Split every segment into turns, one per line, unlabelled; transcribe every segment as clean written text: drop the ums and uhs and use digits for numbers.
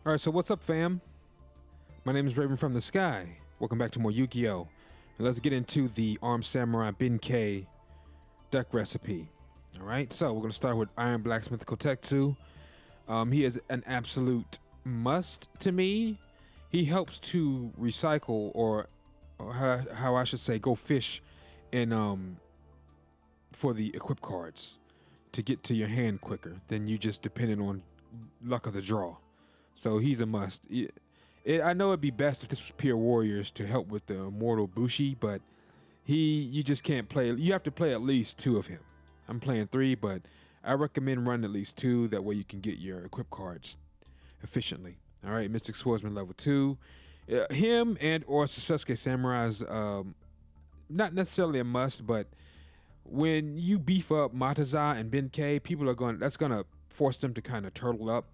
All right, so what's up, fam? My name is Raven from the Sky. Welcome back to more Yu-Gi-Oh! And let's get into the Armed Samurai Benkei deck recipe. All right, so we're going to start with Iron Blacksmith Kotetsu. He is an absolute must to me. He helps to recycle, or how I should say, go fish in for the equip cards to get to your hand quicker than you just depending on luck of the draw. So he's a must. I know it'd be best if this was pure warriors to help with the immortal Bushi, but you just can't play. You have to play at least 2 of him. I'm playing 3, but I recommend running at least 2. That way you can get your equip cards efficiently. All right, Mystic Swordsman level 2. Him and or Sasuke Samurai's not necessarily a must, but when you beef up Mataza and Benkei, that's gonna force them to kind of turtle up.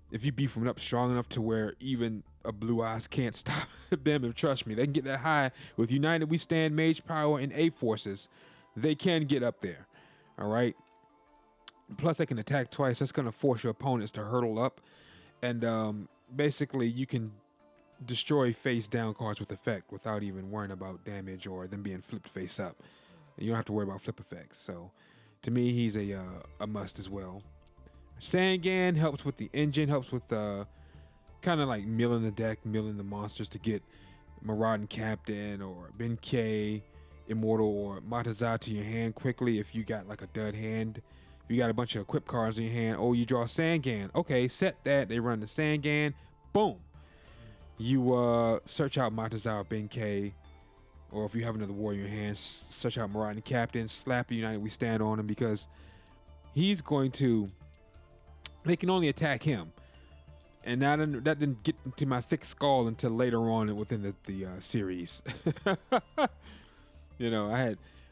If you beef them up strong enough to where even a Blue Eyes can't stop them, and trust me, they can get that high with United We Stand, Mage Power, and A Forces. They can get up there. All right. Plus, they can attack twice. That's going to force your opponents to hurdle up, and basically, you can destroy face down cards with effect without even worrying about damage or them being flipped face up. You don't have to worry about flip effects. So, to me, he's a must as well. Sangan helps with the engine, helps with kind of like milling the deck, milling the monsters to get Marauding Captain or Benkei, Immortal, or Mataza to your hand quickly if you got like a dud hand. If you got a bunch of equip cards in your hand, you draw Sangan. Okay, set that. They run the Sangan. Boom. You search out Mataza or Benkei, or if you have another warrior in your hand, search out Marauding Captain, slap the United We Stand on him because he's going to. They can only attack him, and that didn't get into my thick skull until later on within the series. It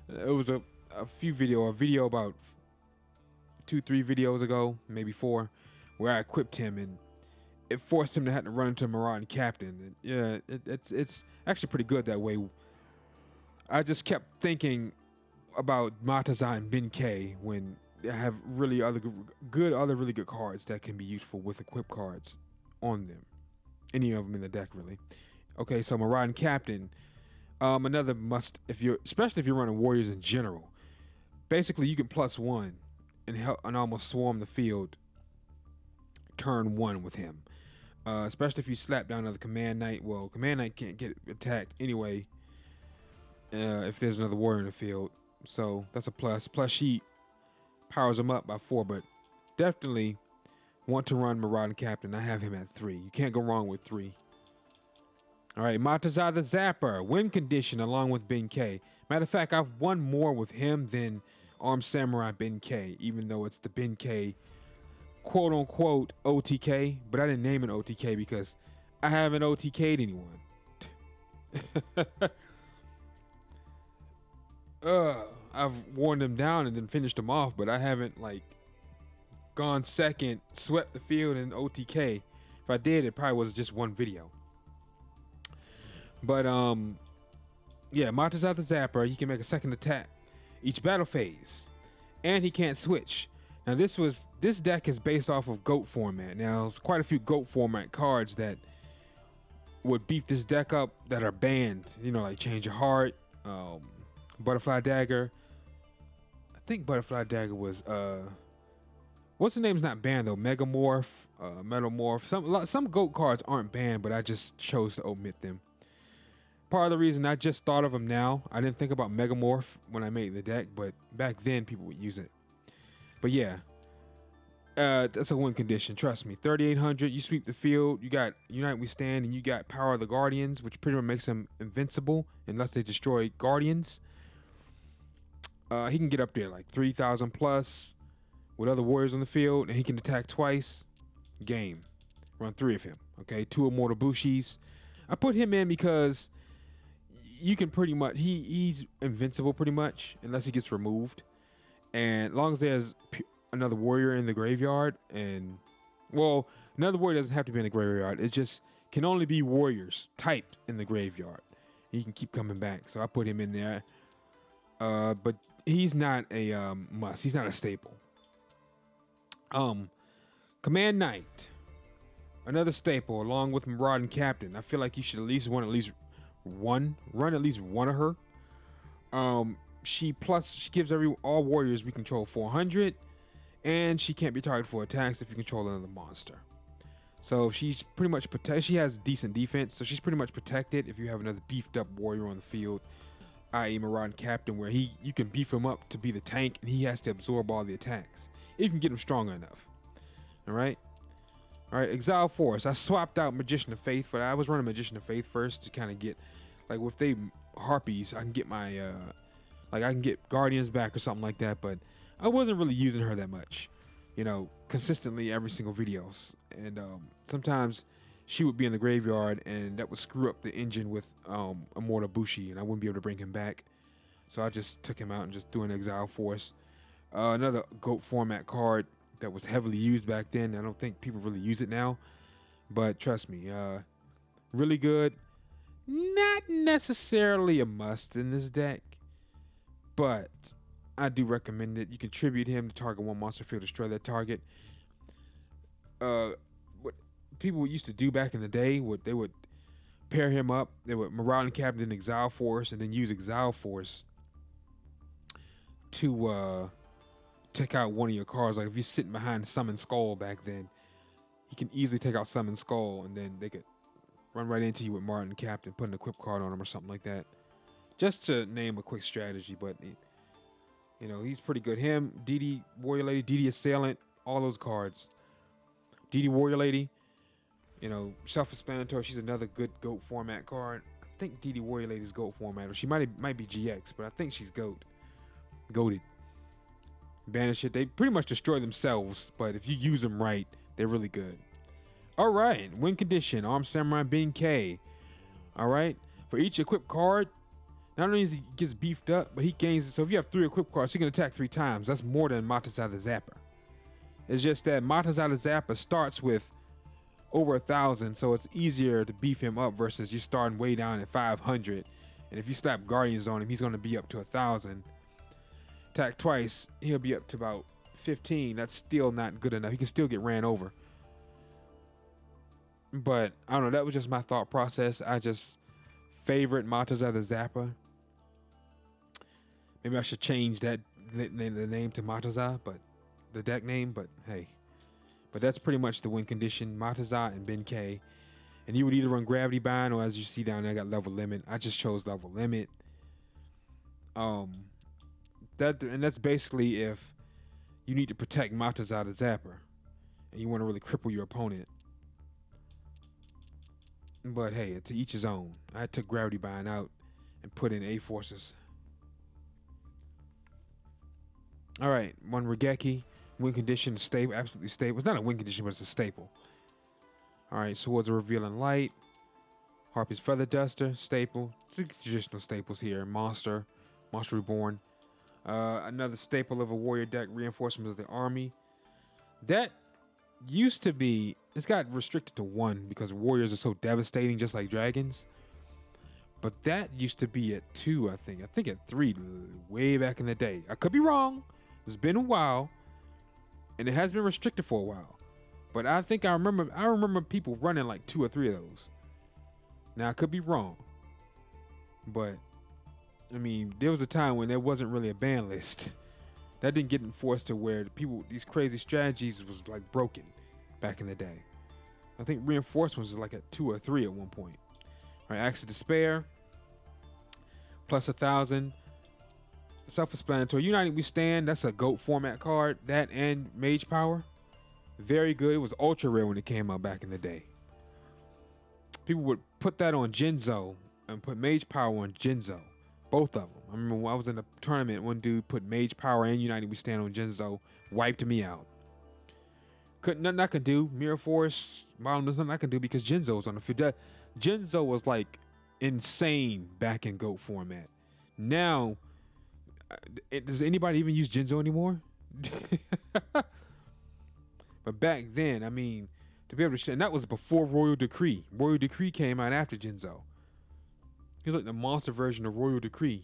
was a video about 2-3 videos ago, maybe 4, where I equipped him and it forced him to have to run into Marauding Captain. And yeah, it's actually pretty good that way. I just kept thinking about Mataza and Benkei when I have really other really good cards that can be useful with equip cards on them. Any of them in the deck, really. Okay, so Marauding Captain, another must especially if you're running warriors in general. Basically, you can +1 and almost swarm the field turn 1 with him. Especially if you slap down another Command Knight. Well, Command Knight can't get attacked anyway if there's another warrior in the field. So that's a plus. Plus, she powers him up by 4, but definitely want to run Marauding Captain. I have him at 3. You can't go wrong with 3. All right, Mataza the Zapper, win condition along with Benkei. Matter of fact, I've won more with him than Armed Samurai Benkei, even though it's the Benkei quote unquote OTK, but I didn't name it OTK because I haven't OTK'd anyone. I've worn them down and then finished them off, but I haven't gone second, swept the field in OTK. If I did, it probably was just one video. But yeah, Mataza the Zapper, he can make a second attack each battle phase, and he can't switch. Now this deck is based off of GOAT format. Now there's quite a few GOAT format cards that would beat this deck up that are banned. Like Change Your Heart, Butterfly Dagger. I think Butterfly Dagger was what's the name's not banned though? Megamorph, Metamorph. Some GOAT cards aren't banned, but I just chose to omit them. Part of the reason I just thought of them now, I didn't think about Megamorph when I made the deck, but back then people would use it. But yeah, that's a win condition. Trust me. 3,800. You sweep the field. You got Unite We Stand, and you got Power of the Guardians, which pretty much makes them invincible unless they destroy Guardians. He can get up there like 3,000 plus with other warriors on the field, and he can attack twice. Game. Run 3 of him. Okay, 2 Immortal Bushis. I put him in because you can pretty much he's invincible pretty much unless he gets removed. And as long as there's another warrior in the graveyard, and another warrior doesn't have to be in the graveyard. It just can only be warriors typed in the graveyard. He can keep coming back. So I put him in there. But he's not a must. He's not a staple. Command Knight. Another staple, along with Marauding Captain. I feel like you should at least run at least one of her. She gives all warriors we control 400, and she can't be targeted for attacks if you control another monster. So she's pretty much she has decent defense, so she's pretty much protected if you have another beefed up warrior on the field, i.e. Marauding Captain, where you can beef him up to be the tank and he has to absorb all the attacks. If you can get him stronger enough. Alright, Exile Force. I swapped out Magician of Faith, but I was running Magician of Faith first to kind of get, like, with they harpies, I can get my, I can get Guardians back or something like that, but I wasn't really using her that much, consistently every single videos. And sometimes she would be in the graveyard, and that would screw up the engine with Immortal Bushi, and I wouldn't be able to bring him back. So I just took him out and just threw an Exile Force. Another GOAT format card that was heavily used back then. I don't think people really use it now, but trust me, really good. Not necessarily a must in this deck, but I do recommend it. You can tribute him to target one monster field, destroy that target. What people used to do back in the day, they would pair him up. They would Marauding Captain and Exile Force, and then use Exile Force to take out one of your cards. Like if you're sitting behind Summon Skull back then, you can easily take out Summon Skull, and then they could run right into you with Marauding Captain, put an equip card on him or something like that. Just to name a quick strategy, but he's pretty good. Him, DD Warrior Lady, DD Assailant, all those cards. DD Warrior Lady, self-explanatory. She's another good GOAT format card. I think DD Warrior Lady's GOAT format, or she might be GX, but I think she's GOATed. Banish it. They pretty much destroy themselves, but if you use them right, they're really good. All right, win condition, Armed Samurai Ben K. All right, for each equipped card, not only he gets beefed up, but he gains it. So if you have 3 equipped cards, he can attack 3 times. That's more than Matazai the Zapper. It's just that Matazai the Zapper starts with over 1,000, so it's easier to beef him up versus you starting way down at 500. And if you slap Guardians on him, he's going to be up to 1,000. Attack twice, he'll be up to about 15. That's still not good enough. He can still get ran over. But I don't know. That was just my thought process. I just favorite Matazai the Zapper. Maybe I should change the name to Matazai, but the deck name. But hey, that's pretty much the win condition. Matazai and Ben K. And you would either run Gravity Bind, or as you see down there, I got Level Limit. I just chose Level Limit. That's basically if you need to protect Matazai the Zapper and you want to really cripple your opponent. But hey, to each his own. I took Gravity Bind out and put in A Forces. All right, one Regeki, win condition, stable, absolutely stable. It's not a win condition, but it's a staple. All right, Swords of Revealing Light, Harpy's Feather Duster, staple. Traditional staples here. Monster Reborn. Another staple of a warrior deck, Reinforcements of the Army. That used to be, it's got restricted to 1 because warriors are so devastating, just like dragons. But that used to be at 2, I think. I think at 3 way back in the day. I could be wrong. It's been a while, and it has been restricted for a while. But I think I remember people running like 2 or 3 of those. Now I could be wrong, but I mean, there was a time when there wasn't really a ban list. That didn't get enforced to where these crazy strategies was like broken back in the day. I think Reinforcements was like at 2 or 3 at one point. All right, Acts of Despair, plus 1,000. Self-explanatory. United We Stand, that's a GOAT format card. That and Mage Power. Very good. It was ultra rare when it came out back in the day. People would put that on Jinzo and put Mage Power on Jinzo. Both of them. I remember when I was in a tournament, one dude put Mage Power and United We Stand on Jinzo, wiped me out. Nothing I could do. Mirror Force, bottom, there's nothing I can do because Jinzo was on the field. Jinzo was like insane back in GOAT format. Now, does anybody even use Jinzo anymore? But back then, I mean, to be able to, and that was before Royal Decree. Royal Decree came out after Jinzo. He was like the monster version of Royal Decree.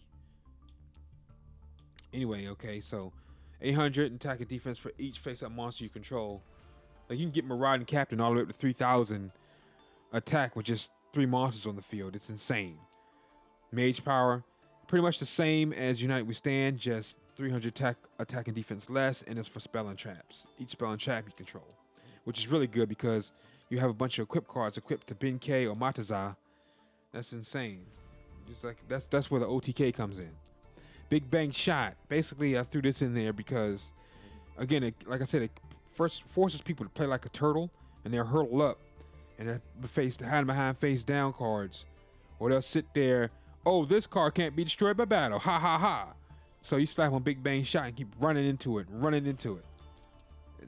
Anyway, okay, so 800 attack and defense for each face-up monster you control. Like you can get Marauding Captain all the way up to 3,000 attack with just 3 monsters on the field. It's insane. Mage power, pretty much the same as Unite We Stand, just 300 attack and defense less, and it's for spell and traps. Each spell and trap you control, which is really good because you have a bunch of equip cards equipped to Benkei or Mataza. That's insane. Just like that's where the OTK comes in. Big Bang Shot. Basically, I threw this in there because, again, like I said, it first forces people to play like a turtle, and they'll hurtle up, and they hide behind face down cards, or they'll sit there. Oh, this card can't be destroyed by battle. Ha ha ha. So you slap on Big Bang Shot and keep running into it.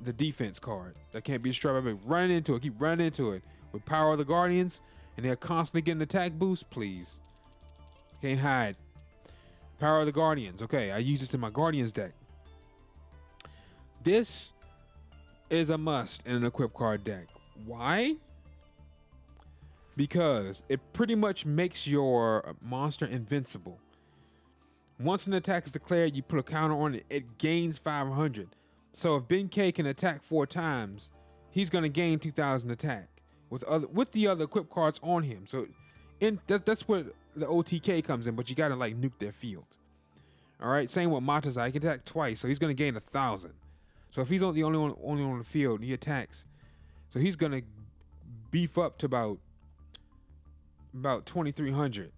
The defense card that can't be destroyed by battle. Running into it. Keep running into it. With Power of the Guardians, and they're constantly getting attack boost, please. Can't hide. Power of the Guardians. Okay, I use this in my Guardians deck. This is a must in an equip card deck. Why? Because it pretty much makes your monster invincible. Once an attack is declared, you put a counter on it, it gains 500. So if Benkei can attack 4 times, he's going to gain 2,000 attack with the other equip cards on him. So that's where the OTK comes in, but you got to like nuke their field. All right, same with Matazai. He can attack twice, so he's going to gain 1,000. So if he's the only one on the field, he attacks. So he's going to beef up to about 2,300.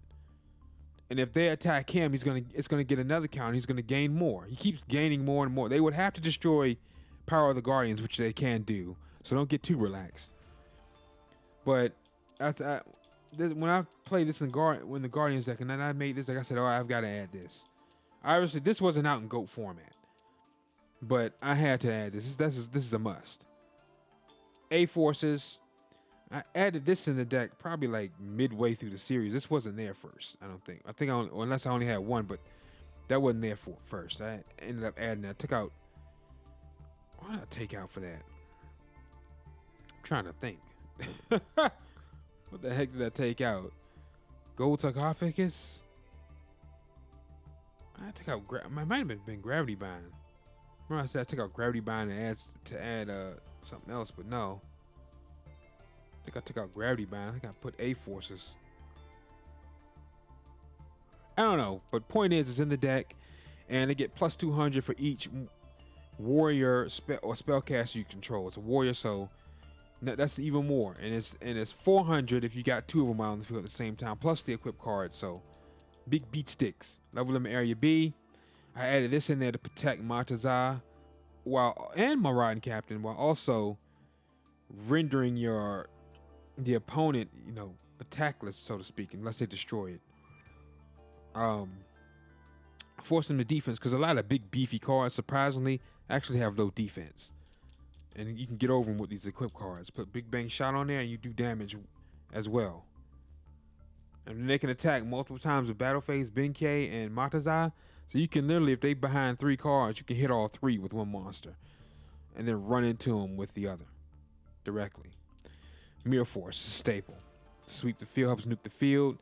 And if they attack him, it's gonna get another counter. He's gonna gain more. He keeps gaining more and more. They would have to destroy Power of the Guardians, which they can do. So don't get too relaxed. But when I played this when the Guardians deck, and then I made this, like I said, oh, I've got to add this. Obviously, this wasn't out in GOAT format, but I had to add this. This is a must. A Forces. I added this in the deck probably like midway through the series. This wasn't there first, I don't think. Unless I only had one, but that wasn't there first. I ended up adding that. Took out. What did I take out for that? I'm trying to think. What the heck did I take out? Gold Sarcophagus? I took out. It might have been Gravity Bind. Remember I said I took out Gravity Bind to add something else, but no. I think I took out Gravity Bind. I think I put A Forces. I don't know, but point is, it's in the deck, and they get plus 200 for each warrior spellcaster you control. It's a warrior, so that's even more, and it's 400 if you got 2 of them out on the field at the same time, plus the equip cards. So big beat sticks. Level them in Area B. I added this in there to protect Mataza and Marauding Captain, while also rendering the opponent, attackless, so to speak, unless they destroy it. Force them to defense, because a lot of big beefy cards, surprisingly, actually have low defense. And you can get over them with these equip cards. Put Big Bang Shot on there and you do damage as well. And they can attack multiple times with Battle Phase, Benkei, and Matazai. So you can literally, if they behind 3 cards, you can hit all 3 with one monster. And then run into them with the other directly. Mirror Force, staple. Sweep the field, helps nuke the field.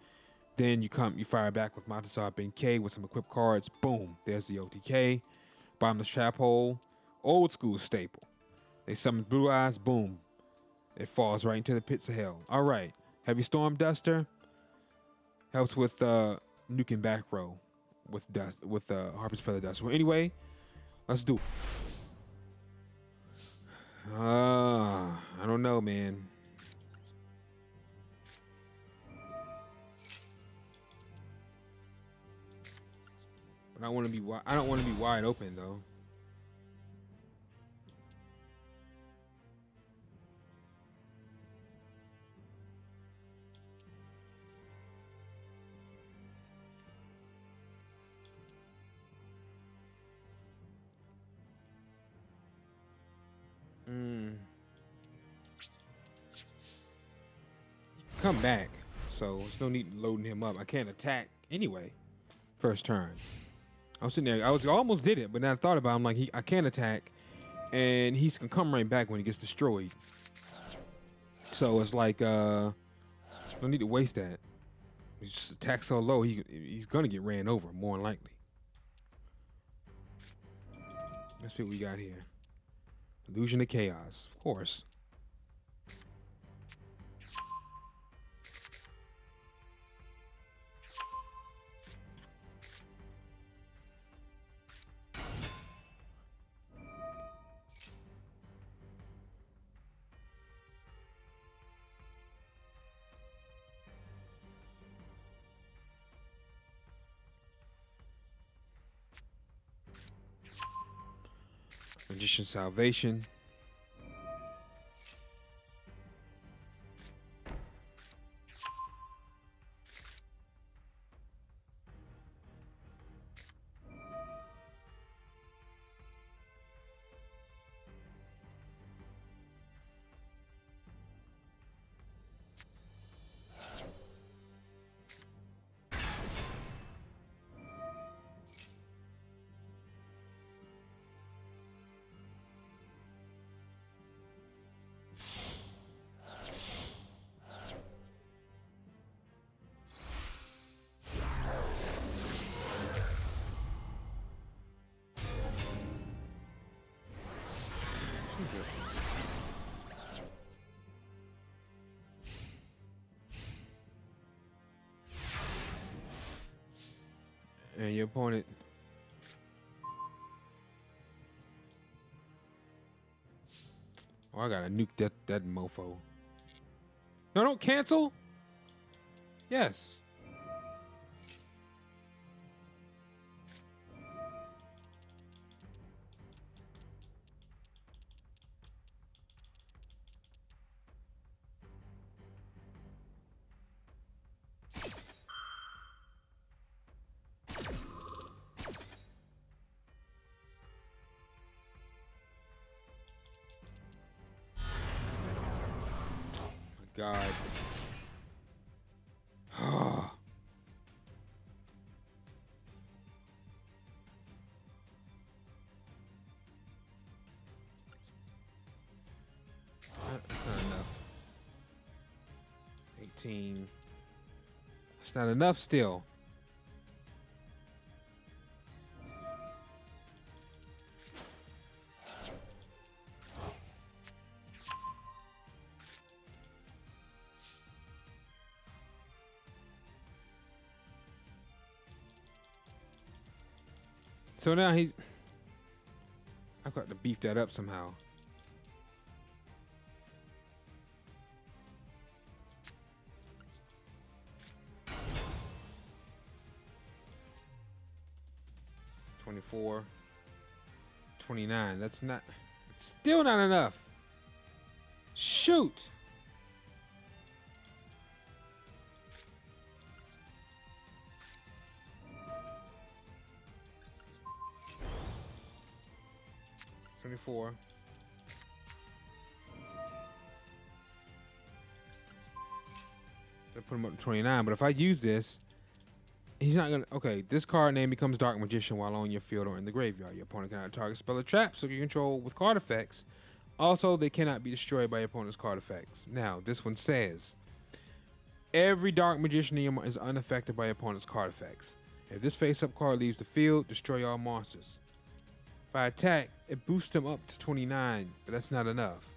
Then you fire back with Matazai Benkei with some equipped cards. Boom, there's the OTK. Bottomless Trap Hole, old school staple. They summon Blue Eyes, boom. It falls right into the pits of hell. All right, Heavy Storm Duster helps with nuking back row with Harpy's Feather Duster. Well, anyway, let's do it. I don't know, man. But I don't want to be wide open though. Come back, so there's no need loading him up. I can't attack anyway. First turn. I was sitting there. I almost did it, but then I thought about it. I'm like, I can't attack, and he's gonna come right back when he gets destroyed. So it's like, don't need to waste that. He just attacks so low, he's gonna get ran over more than likely. Let's see what we got here. Illusion of Chaos, of course. Magician Salvation. And your opponent. Oh, I gotta nuke that mofo. No, don't cancel. Yes. God. That's not enough. 18. That's not enough still. So now I've got to beef that up somehow. $24, $29. That's not. It's still not enough. Shoot. $24. I put him up to 29, but if I use this, he's not gonna. Okay, this card name becomes Dark Magician while on your field or in the graveyard. Your opponent cannot target spell or trap, so you control with card effects. Also, they cannot be destroyed by your opponent's card effects. Now, this one says every Dark Magician in your is unaffected by your opponent's card effects. If this face-up card leaves the field, destroy all monsters. If I attack, it boosts them up to 29, but that's not enough.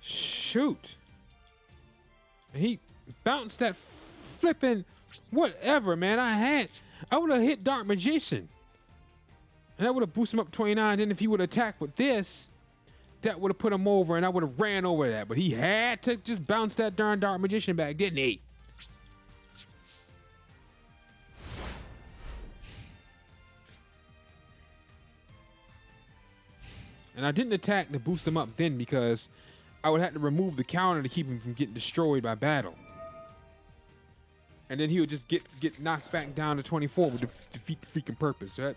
Shoot. And he bounced that flipping whatever, man. I would have hit Dark Magician. And that would have boosted him up 29. Then if he would have attacked with this, that would have put him over, and I would have ran over that. But he had to just bounce that darn Dark Magician back, didn't he? And I didn't attack to boost him up then because I would have to remove the counter to keep him from getting destroyed by battle. And then he would just get knocked back down to 24 with defeat the freaking purpose. Right?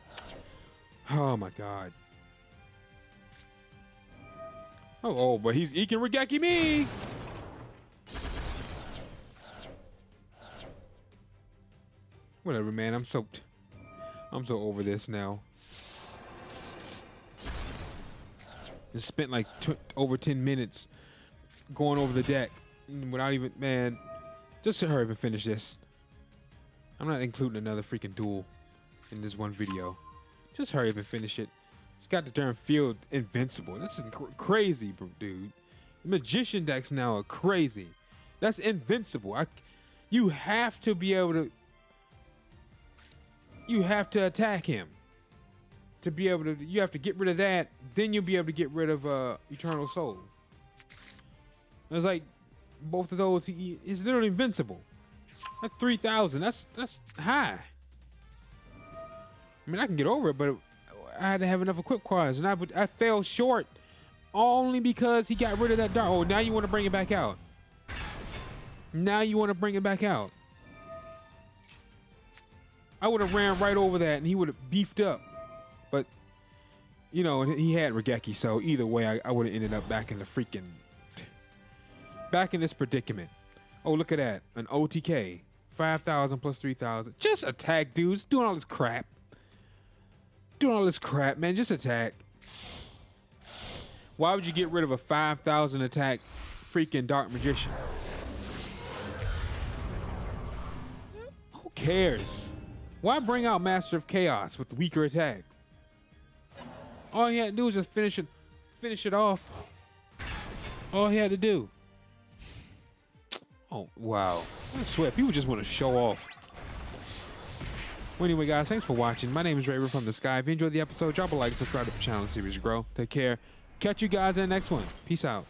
Oh my God. Oh, but he can Regeki me. Whatever, man. I'm so over this now. Just spent like over 10 minutes going over the deck without even, man. Just hurry up and finish this. I'm not including another freaking duel in this one video. Just hurry up and finish it. It's got the darn field invincible. This is crazy, dude. The magician decks now are crazy. That's invincible. You have to be able to. You have to attack him. To be able to, you have to get rid of that. Then you'll be able to get rid of Eternal Soul. It's like both of those, he is literally invincible. That's 3,000. That's high. I mean, I can get over it, but I had to have enough equip cards, and I fell short only because he got rid of that dark. Oh, now you want to bring it back out. Now you want to bring it back out. I would have ran right over that, and he would have beefed up. But, you know, he had Regeki, so either way, I would have ended up back in the freaking... back in this predicament. Oh, look at that. An OTK. 5,000 plus 3,000. Just attack, dudes. Doing all this crap. Doing all this crap, man. Just attack. Why would you get rid of a 5,000 attack freaking Dark Magician? Who cares? Why bring out Master of Chaos with weaker attack? All he had to do was just finish it off. All he had to do. Oh, wow. I swear, people just want to show off. Well, anyway, guys, thanks for watching. My name is Raven from the Sky. If you enjoyed the episode, drop a like, subscribe to the channel, and see as you grow. Take care. Catch you guys in the next one. Peace out.